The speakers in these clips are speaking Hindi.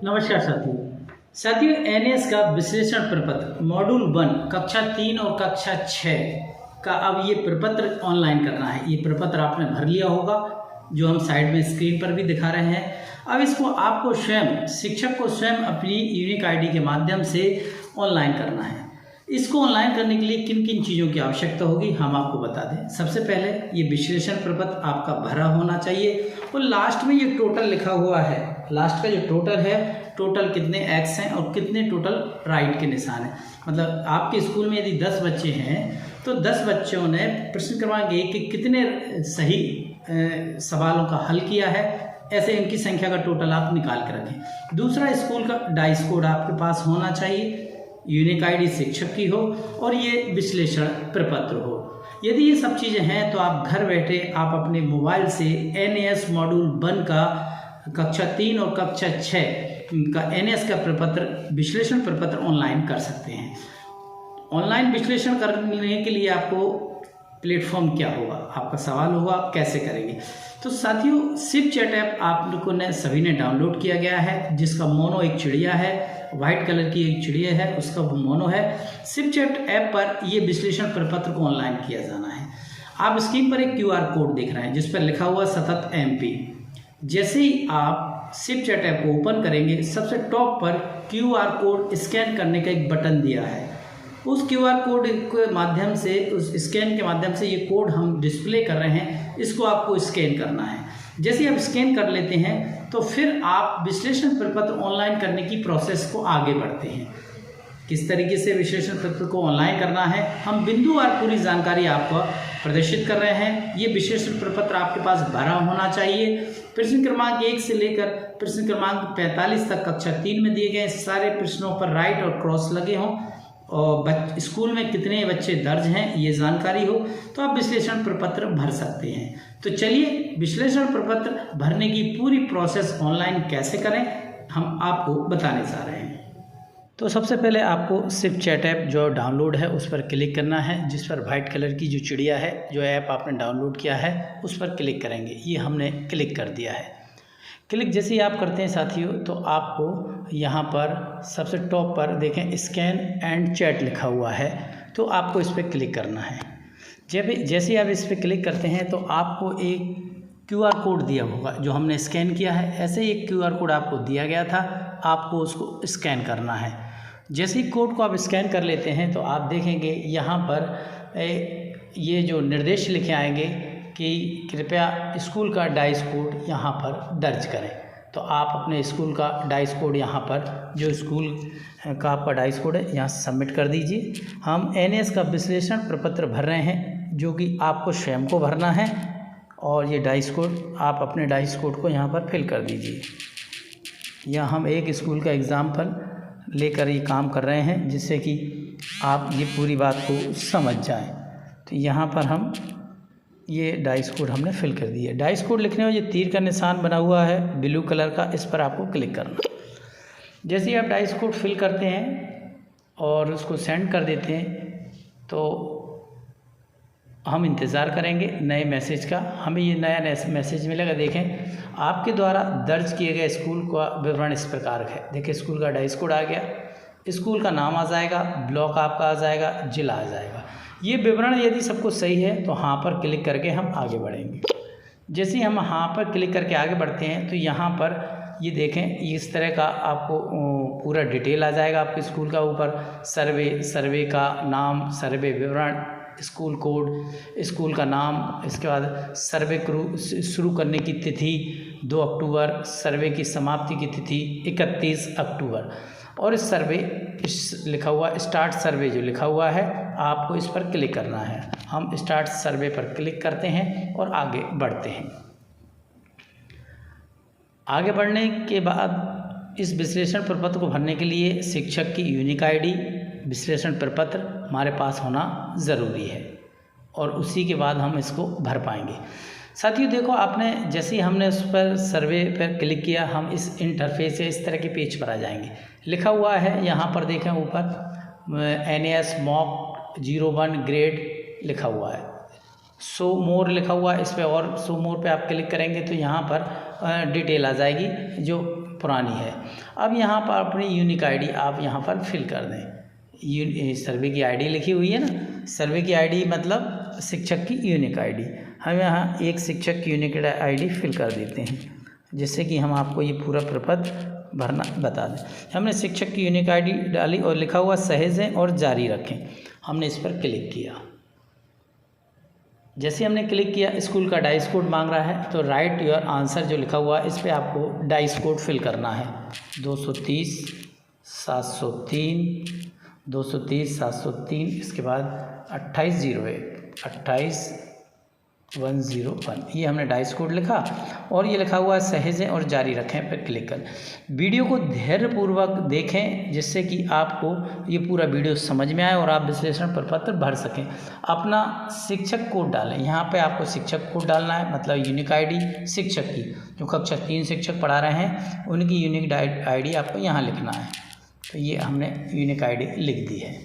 नमस्कार साथियों एनएस का विश्लेषण प्रपत्र मॉड्यूल 1 कक्षा 3 और कक्षा 6 का अब ये प्रपत्र ऑनलाइन करना है। ये प्रपत्र आपने भर लिया होगा, जो हम साइड में स्क्रीन पर भी दिखा रहे हैं। अब इसको आपको स्वयं शिक्षक को स्वयं अपनी यूनिक आईडी के माध्यम से ऑनलाइन करना है। इसको ऑनलाइन करने के लिए किन किन चीज़ों की आवश्यकता होगी हम आपको बता दें। सबसे पहले ये विश्लेषण प्रपत्र आपका भरा होना चाहिए और लास्ट में ये टोटल लिखा हुआ है। लास्ट का जो टोटल है, टोटल कितने एक्स हैं और कितने टोटल राइट के निशान हैं। मतलब आपके स्कूल में यदि 10 बच्चे हैं तो 10 बच्चों ने प्रश्न क्रमांक 1 के कितने सही सवालों का हल किया है, ऐसे इनकी संख्या का टोटल आप निकाल कर रखें। दूसरा, स्कूल का डाइस कोड आपके पास होना चाहिए, यूनिक आईडी शिक्षक की हो और ये विश्लेषण प्रपत्र हो। यदि ये सब चीज़ें हैं तो आप घर बैठे आप अपने मोबाइल से एनएस मॉड्यूल 1 का कक्षा 3 और कक्षा 6 का एनएस का प्रपत्र विश्लेषण प्रपत्र ऑनलाइन कर सकते हैं। ऑनलाइन विश्लेषण करने के लिए आपको प्लेटफॉर्म क्या होगा, आपका सवाल होगा कैसे करेंगे। तो साथियों, सिप चैट ऐप आप लोगों ने सभी ने डाउनलोड किया गया है, जिसका मोनो एक चिड़िया है, वाइट कलर की एक चिड़िया है, उसका मोनो है। सिप चैट ऐप पर ये विश्लेषण प्रपत्र को ऑनलाइन किया जाना है। आप स्क्रीन पर एक QR कोड देख रहे हैं जिस पर लिखा हुआ सतत MP। जैसे ही आप सिप चैट ऐप को ओपन करेंगे, सबसे टॉप पर QR कोड स्कैन करने का एक बटन दिया है। उस QR कोड के माध्यम से, उस स्कैन के माध्यम से ये कोड हम डिस्प्ले कर रहे हैं, इसको आपको स्कैन करना है। जैसे ही आप स्कैन कर लेते हैं तो फिर आप विश्लेषण प्रपत्र ऑनलाइन करने की प्रोसेस को आगे बढ़ते हैं। किस तरीके से विश्लेषण प्रपत्र को ऑनलाइन करना है, हम बिंदुवार पूरी जानकारी आपको प्रदर्शित कर रहे हैं। ये विश्लेषण प्रपत्र आपके पास भरा होना चाहिए। प्रश्न क्रमांक 1 से लेकर प्रश्न क्रमांक 45 तक कक्षा 3 में दिए गए सारे प्रश्नों पर राइट और क्रॉस लगे हों और स्कूल में कितने बच्चे दर्ज हैं ये जानकारी हो, तो आप विश्लेषण प्रपत्र भर सकते हैं। तो चलिए विश्लेषण प्रपत्र भरने की पूरी प्रोसेस ऑनलाइन कैसे करें हम आपको बताने जा रहे हैं। तो सबसे पहले आपको सिप चैट ऐप जो डाउनलोड है उस पर क्लिक करना है, जिस पर वाइट कलर की जो चिड़िया है, जो ऐप आपने डाउनलोड किया है उस पर क्लिक करेंगे। ये हमने क्लिक कर दिया है। क्लिक जैसे ही आप करते हैं साथियों, तो आपको यहाँ पर सबसे टॉप पर देखें स्कैन एंड चैट लिखा हुआ है, तो आपको इस पर क्लिक करना है। जैसे ही आप इस पर क्लिक करते हैं तो आपको एक QR कोड दिया होगा जो हमने स्कैन किया है। ऐसे ही एक QR कोड आपको दिया गया था, आपको उसको स्कैन करना है। जैसे ही कोड को आप स्कैन कर लेते हैं तो आप देखेंगे यहाँ पर ये जो निर्देश लिखे आएंगे कि कृपया स्कूल का डाइस कोड यहाँ पर दर्ज करें। तो आप अपने स्कूल का डाइस कोड यहाँ पर, जो स्कूल का आपका डाइस कोड है, यहाँ सबमिट कर दीजिए। हम NS का विश्लेषण प्रपत्र भर रहे हैं, जो कि आपको स्वयं को भरना है, और ये डाइस कोड आप अपने डाइस कोड को यहाँ पर फिल कर दीजिए। यहाँ हम एक स्कूल का एग्ज़ाम्पल लेकर ये काम कर रहे हैं, जिससे कि आप ये पूरी बात को समझ जाएं। तो यहाँ पर हम ये डाइस कोड हमने फिल कर दिया। डाइस कोड लिखने में ये तीर का निशान बना हुआ है ब्लू कलर का, इस पर आपको क्लिक करना। जैसे ही आप डाइस कोड फिल करते हैं और उसको सेंड कर देते हैं तो हम इंतज़ार करेंगे नए मैसेज का। हमें ये नया मैसेज मिलेगा। देखें, आपके द्वारा दर्ज किए गए स्कूल का विवरण इस प्रकार है। देखिए, स्कूल का डाइस कोड आ गया, स्कूल का नाम आ जाएगा, ब्लॉक आपका आ जाएगा, जिला आ जाएगा। ये विवरण यदि सब कुछ सही है तो हाँ पर क्लिक करके हम आगे बढ़ेंगे। जैसे ही हम हाँ पर क्लिक करके आगे बढ़ते हैं तो यहाँ पर ये देखें, इस तरह का आपको पूरा डिटेल आ जाएगा आपके स्कूल का। ऊपर सर्वे का नाम, सर्वे विवरण, स्कूल कोड, स्कूल का नाम, इसके बाद सर्वे शुरू करने की तिथि 2 अक्टूबर, सर्वे की समाप्ति की तिथि 31 अक्टूबर, और इस सर्वे लिखा हुआ स्टार्ट सर्वे जो लिखा हुआ है, आपको इस पर क्लिक करना है। हम स्टार्ट सर्वे पर क्लिक करते हैं और आगे बढ़ते हैं। आगे बढ़ने के बाद इस विश्लेषण प्रपत्र को भरने के लिए शिक्षक की यूनिक आईडी विश्लेषण प्रपत्र हमारे पास होना ज़रूरी है, और उसी के बाद हम इसको भर पाएंगे। साथियों देखो, आपने जैसे ही हमने उस पर सर्वे पर क्लिक किया, हम इस इंटरफेस से इस तरह के पेज पर आ जाएंगे। लिखा हुआ है यहाँ पर देखें ऊपर NS मॉक 01 ग्रेड लिखा हुआ है, शो मोर लिखा हुआ है। इस पर और शो मोर पे आप क्लिक करेंगे तो यहाँ पर डिटेल आ जाएगी, जो पुरानी है। अब यहाँ पर अपनी यूनिक आईडी आप यहाँ पर फिल कर दें। सर्वे की आईडी लिखी हुई है ना, सर्वे की आईडी मतलब शिक्षक की यूनिक आईडी। हम यहाँ एक शिक्षक की यूनिक आईडी फिल कर देते हैं, जिससे कि हम आपको ये पूरा प्रपत्र भरना बता दें। हमने शिक्षक की यूनिक आईडी डाली और लिखा हुआ सहेजें और जारी रखें। हमने इस पर क्लिक किया। जैसे हमने क्लिक किया, स्कूल का डाइस कोड मांग रहा है, तो राइट योर आंसर जो लिखा हुआ है इस पर आपको डाइस कोड फिल करना है। 230 703 230 703, इसके बाद 2801 28101, ये हमने डाइस कोड लिखा और ये लिखा हुआ है सहेजें और जारी रखें पर क्लिक करें। वीडियो को धैर्यपूर्वक देखें, जिससे कि आपको ये पूरा वीडियो समझ में आए और आप विश्लेषण प्रपत्र भर सकें। अपना शिक्षक कोड डालें। यहाँ पे आपको शिक्षक कोड डालना है, मतलब यूनिक आईडी शिक्षक की, जो कक्षा 3 शिक्षक पढ़ा रहे हैं उनकी यूनिक आईडी आपको यहाँ लिखना है। तो ये हमने यूनिक आईडी लिख दी है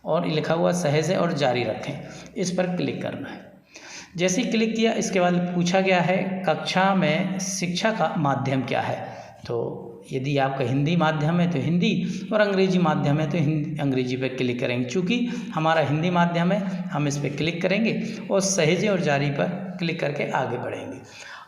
और लिखा हुआ सहेजें और जारी रखें, इस पर क्लिक करना है। जैसे ही क्लिक किया, इसके बाद पूछा गया है कक्षा में शिक्षा का माध्यम क्या है। तो यदि आपका हिंदी माध्यम है तो हिंदी और अंग्रेजी माध्यम है तो अंग्रेजी पर क्लिक करेंगे। चूँकि हमारा हिंदी माध्यम है, हम इस पर क्लिक करेंगे और सहेजें और जारी पर क्लिक करके आगे बढ़ेंगे।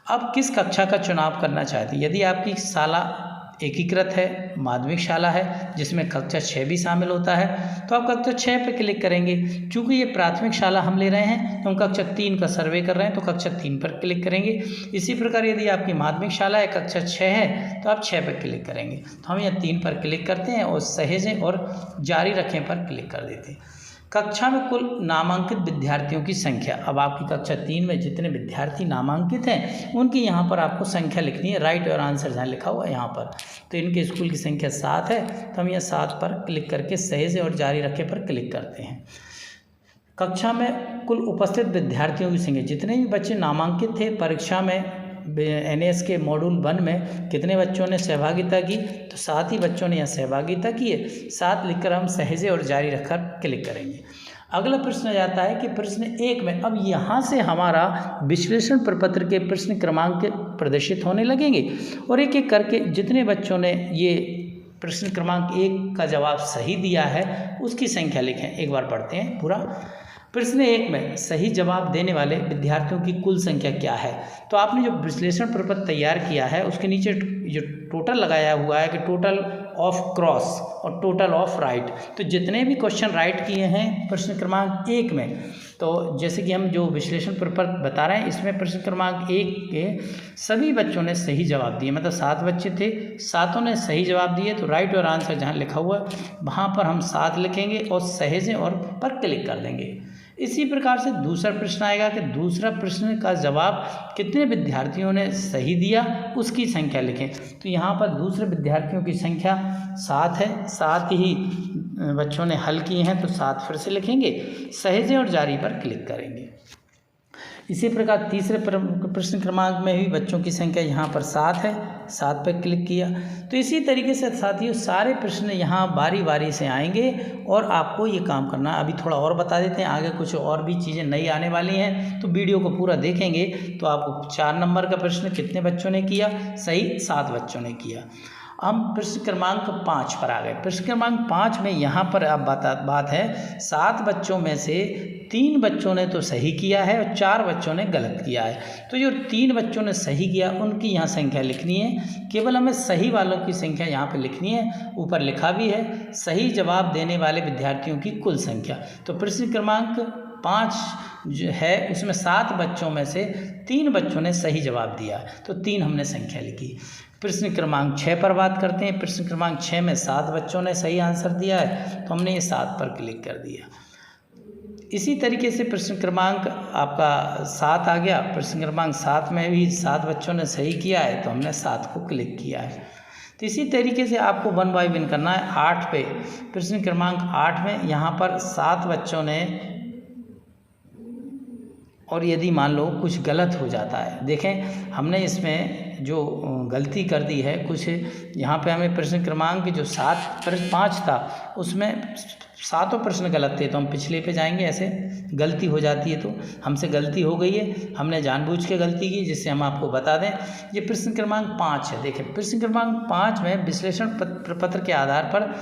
अब किस कक्षा का चुनाव करना चाहते हैं। यदि आपकी शाला एकीकृत है, माध्यमिक शाला है, जिसमें कक्षा 6 भी शामिल होता है, तो आप कक्षा 6 पर क्लिक करेंगे। चूँकि ये प्राथमिक शाला हम ले रहे हैं तो हम कक्षा 3 का सर्वे कर रहे हैं, तो कक्षा 3 पर क्लिक करेंगे। इसी प्रकार यदि आपकी माध्यमिक शाला है, कक्षा 6 है, तो आप 6 पर क्लिक करेंगे। तो हम यहाँ 3 पर क्लिक करते हैं और सहेजें और जारी रखें पर क्लिक कर देते हैं। कक्षा में कुल नामांकित विद्यार्थियों की संख्या। अब आपकी कक्षा 3 में जितने विद्यार्थी नामांकित हैं उनकी यहाँ पर आपको संख्या लिखनी है। राइट और आंसर जहाँ लिखा हुआ है यहाँ पर, तो इनके स्कूल की संख्या 7 है, तो हम यहाँ 7 पर क्लिक करके सहेजें और जारी रखे पर क्लिक करते हैं। कक्षा में कुल उपस्थित विद्यार्थियों की संख्या। जितने भी बच्चे नामांकित थे परीक्षा में NAS के मॉड्यूल 1 में, कितने बच्चों ने सहभागिता की, तो 7 ही बच्चों ने यहाँ सहभागिता की है। 7 लिखकर हम सहेजे और जारी रखकर क्लिक करेंगे। अगला प्रश्न जाता है कि प्रश्न 1 में अब यहाँ से हमारा विश्लेषण प्रपत्र के प्रश्न क्रमांक प्रदर्शित होने लगेंगे और एक एक करके जितने बच्चों ने ये प्रश्न क्रमांक 1 का जवाब सही दिया है उसकी संख्या लिखें। एक बार पढ़ते हैं पूरा। प्रश्न 1 में सही जवाब देने वाले विद्यार्थियों की कुल संख्या क्या है। तो आपने जो विश्लेषण प्रपत्र तैयार किया है उसके नीचे जो टोटल लगाया हुआ है कि टोटल ऑफ क्रॉस और टोटल ऑफ राइट, तो जितने भी क्वेश्चन राइट किए हैं प्रश्न क्रमांक 1 में, तो जैसे कि हम जो विश्लेषण प्रपत्र बता रहे हैं इसमें प्रश्न क्रमांक 1 के सभी बच्चों ने सही जवाब दिए, मतलब 7 बच्चे थे, 7 ने सही जवाब दिए। तो राइट और आंसर जहाँ लिखा हुआ है वहाँ पर हम 7 लिखेंगे और सहेजें और पर क्लिक कर देंगे। इसी प्रकार से दूसरा प्रश्न आएगा कि दूसरा प्रश्न का जवाब कितने विद्यार्थियों ने सही दिया उसकी संख्या लिखें। तो यहाँ पर दूसरे विद्यार्थियों की संख्या 7 है, 7 ही बच्चों ने हल किए हैं, तो 7 फिर से लिखेंगे, सहेजें और जारी पर क्लिक करेंगे। इसी प्रकार तीसरे प्रश्न क्रमांक में भी बच्चों की संख्या यहाँ पर 7 है, 7 पर क्लिक किया। तो इसी तरीके से साथियों सारे प्रश्न यहाँ बारी बारी से आएंगे और आपको ये काम करना है। अभी थोड़ा और बता देते हैं, आगे कुछ और भी चीज़ें नई आने वाली हैं, तो वीडियो को पूरा देखेंगे तो आपको 4 नंबर का प्रश्न कितने बच्चों ने किया सही, 7 बच्चों ने किया। हम प्रश्न क्रमांक 5 पर आ गए। प्रश्न क्रमांक 5 में यहाँ पर अब बात है 7 बच्चों में से 3 बच्चों ने तो सही किया है और 4 बच्चों ने गलत किया है। तो जो 3 बच्चों ने सही किया उनकी यहाँ संख्या लिखनी है। केवल हमें सही वालों की संख्या यहाँ पे लिखनी है। ऊपर लिखा भी है सही जवाब देने वाले विद्यार्थियों की कुल संख्या। तो प्रश्न क्रमांक 5 जो है उसमें 7 बच्चों में से 3 बच्चों ने सही जवाब दिया, तो 3 हमने संख्या लिखी। प्रश्न क्रमांक 6 पर बात करते हैं। प्रश्न क्रमांक 6 में 7 बच्चों ने सही आंसर दिया है, तो हमने ये 7 पर क्लिक कर दिया। इसी तरीके से प्रश्न क्रमांक आपका 7 आ गया। प्रश्न क्रमांक 7 में भी 7 बच्चों ने सही किया है, तो हमने 7 को क्लिक किया है। तो इसी तरीके से आपको 1 बाय 1 करना है। 8 पे प्रश्न क्रमांक 8 में यहाँ पर 7 बच्चों ने और यदि मान लो कुछ गलत हो जाता है, देखें हमने इसमें जो गलती कर दी है कुछ, यहाँ पे हमें प्रश्न क्रमांक जो 5 था उसमें 7 प्रश्न गलत थे, तो हम पिछले पे जाएंगे। ऐसे गलती हो जाती है, तो हमसे गलती हो गई है, हमने जानबूझ के गलती की, जिससे हम आपको बता दें। ये प्रश्न क्रमांक 5 है। देखें प्रश्न क्रमांक 5 में विश्लेषण प्रपत्र के आधार पर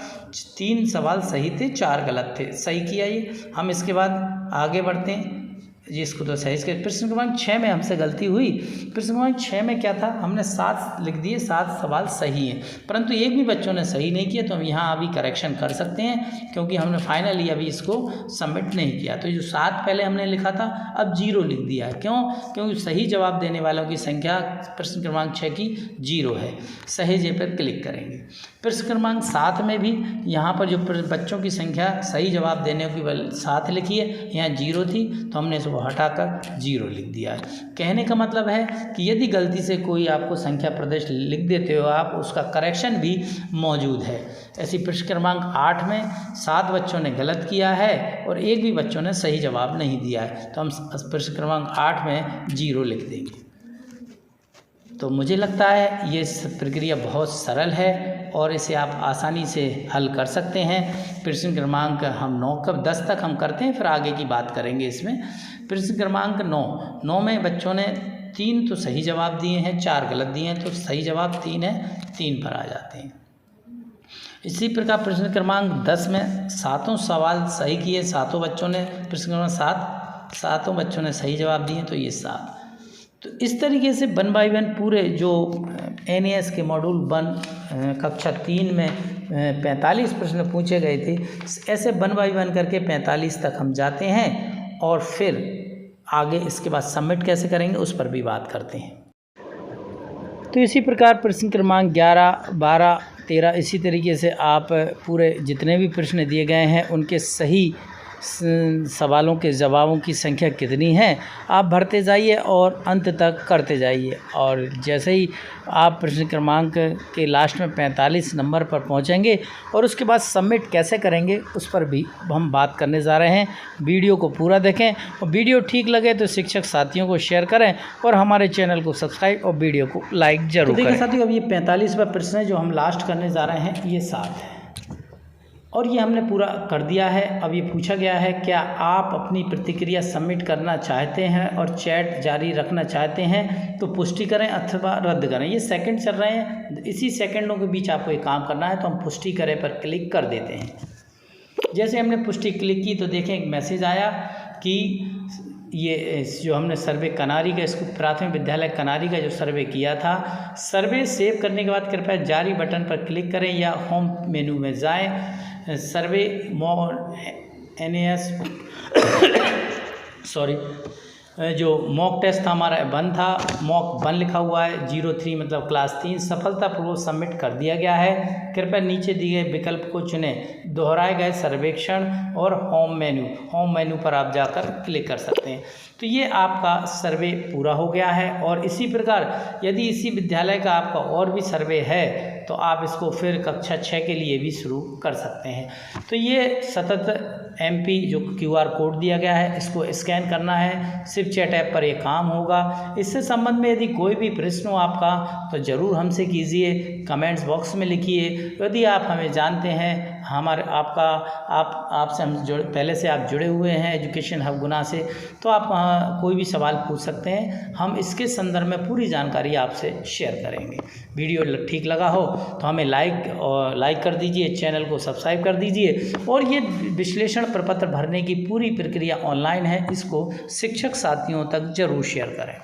3 सवाल सही थे, 4 गलत थे। सही किया ये। हम इसके बाद आगे बढ़ते हैं जी, इसको तो सही इसके। प्रश्न क्रमांक 6 में हमसे गलती हुई। प्रश्न क्रमांक 6 में क्या था, हमने 7 लिख दिए, 7 सवाल सही हैं, परंतु एक भी बच्चों ने सही नहीं किया, तो हम यहाँ अभी करेक्शन कर सकते हैं, क्योंकि हमने फाइनली अभी इसको सबमिट नहीं किया। तो जो 7 पहले हमने लिखा था, अब 0 लिख दिया है। क्यों? क्योंकि सही जवाब देने वालों की संख्या प्रश्न क्रमांक 6 की 0 है। सही पर क्लिक करेंगे। प्रश्न क्रमांक 7 में भी यहाँ पर जो बच्चों की संख्या सही जवाब देने की 7 लिखी है, यहाँ 0 थी, तो हमने इसको हटाकर 0 लिख दिया है। कहने का मतलब है कि यदि गलती से कोई आपको संख्या प्रदेश लिख देते हो आप, उसका करेक्शन भी मौजूद है। ऐसी प्रश्न क्रमांक 8 में 7 बच्चों ने गलत किया है और एक भी बच्चों ने सही जवाब नहीं दिया है, तो हम प्रश्न क्रमांक 8 में 0 लिख देंगे। तो मुझे लगता है ये प्रक्रिया बहुत सरल है और इसे आप आसानी से हल कर सकते हैं। प्रश्न क्रमांक हम 10 तक हम करते हैं, फिर आगे की बात करेंगे इसमें। प्रश्न क्रमांक 9 में बच्चों ने 3 तो सही जवाब दिए हैं, 4 गलत दिए हैं, तो सही जवाब 3 है, 3 पर आ जाते हैं। इसी प्रकार प्रश्न क्रमांक 10 में 7 सवाल सही किए, 7 बच्चों ने, प्रश्न क्रमांक 7 बच्चों ने सही जवाब दिए, तो ये 7। तो इस तरीके से 1 बाय 1 पूरे जो NAS के मॉड्यूल 1 कक्षा 3 में 45 प्रश्न पूछे गए थे, ऐसे 1 बाय 1 करके 45 तक हम जाते हैं और फिर आगे इसके बाद सबमिट कैसे करेंगे उस पर भी बात करते हैं। तो इसी प्रकार प्रश्न क्रमांक 11, 12, 13 इसी तरीके से आप पूरे जितने भी प्रश्न दिए गए हैं उनके सही सवालों के जवाबों की संख्या कितनी है आप भरते जाइए और अंत तक करते जाइए। और जैसे ही आप प्रश्न क्रमांक के लास्ट में 45 नंबर पर पहुंचेंगे और उसके बाद सबमिट कैसे करेंगे उस पर भी हम बात करने जा रहे हैं। वीडियो को पूरा देखें और वीडियो ठीक लगे तो शिक्षक साथियों को शेयर करें और हमारे चैनल को सब्सक्राइब और वीडियो को लाइक जरूर करें। देखिए साथियों, अब ये 45वां प्रश्न है जो हम लास्ट करने जा रहे हैं, ये 7 है और ये हमने पूरा कर दिया है। अब ये पूछा गया है, क्या आप अपनी प्रतिक्रिया सबमिट करना चाहते हैं और चैट जारी रखना चाहते हैं तो पुष्टि करें अथवा रद्द करें। ये सेकंड चल रहे हैं, इसी सेकंडों के बीच आपको ये काम करना है, तो हम पुष्टि करें पर क्लिक कर देते हैं। जैसे हमने पुष्टि क्लिक की तो देखें एक मैसेज आया कि ये जो हमने सर्वे कनारी का, स्कूल प्राथमिक विद्यालय कनारी का जो सर्वे किया था, सर्वे सेव करने के बाद कृपया जारी बटन पर क्लिक करें या होम मेनू में जाएं। सर्वे NAS सॉरी जो मॉक टेस्ट था हमारा 1 था, मॉक 1 लिखा हुआ है, 03 मतलब क्लास 3 सफलतापूर्वक सबमिट कर दिया गया है। कृपया नीचे दिए गए विकल्प को चुनें, दोहराए गए सर्वेक्षण और होम मेन्यू पर आप जाकर क्लिक कर सकते हैं। तो ये आपका सर्वे पूरा हो गया है। और इसी प्रकार यदि इसी विद्यालय का आपका और भी सर्वे है तो आप इसको फिर कक्षा 6 के लिए भी शुरू कर सकते हैं। तो ये सतत MP जो QR कोड दिया गया है, इसको स्कैन करना है, सिर्फ चैट ऐप पर ये काम होगा। इससे संबंध में यदि कोई भी प्रश्न हो आपका तो ज़रूर हमसे कीजिए, कमेंट्स बॉक्स में लिखिए। यदि आप हमें जानते हैं, आपसे हम पहले से आप जुड़े हुए हैं एजुकेशन हब गुना से, तो आप कोई भी सवाल पूछ सकते हैं, हम इसके संदर्भ में पूरी जानकारी आपसे शेयर करेंगे। वीडियो ठीक लगा हो तो हमें लाइक कर दीजिए, चैनल को सब्सक्राइब कर दीजिए। और ये विश्लेषण प्रपत्र भरने की पूरी प्रक्रिया ऑनलाइन है, इसको शिक्षक साथियों तक जरूर शेयर करें।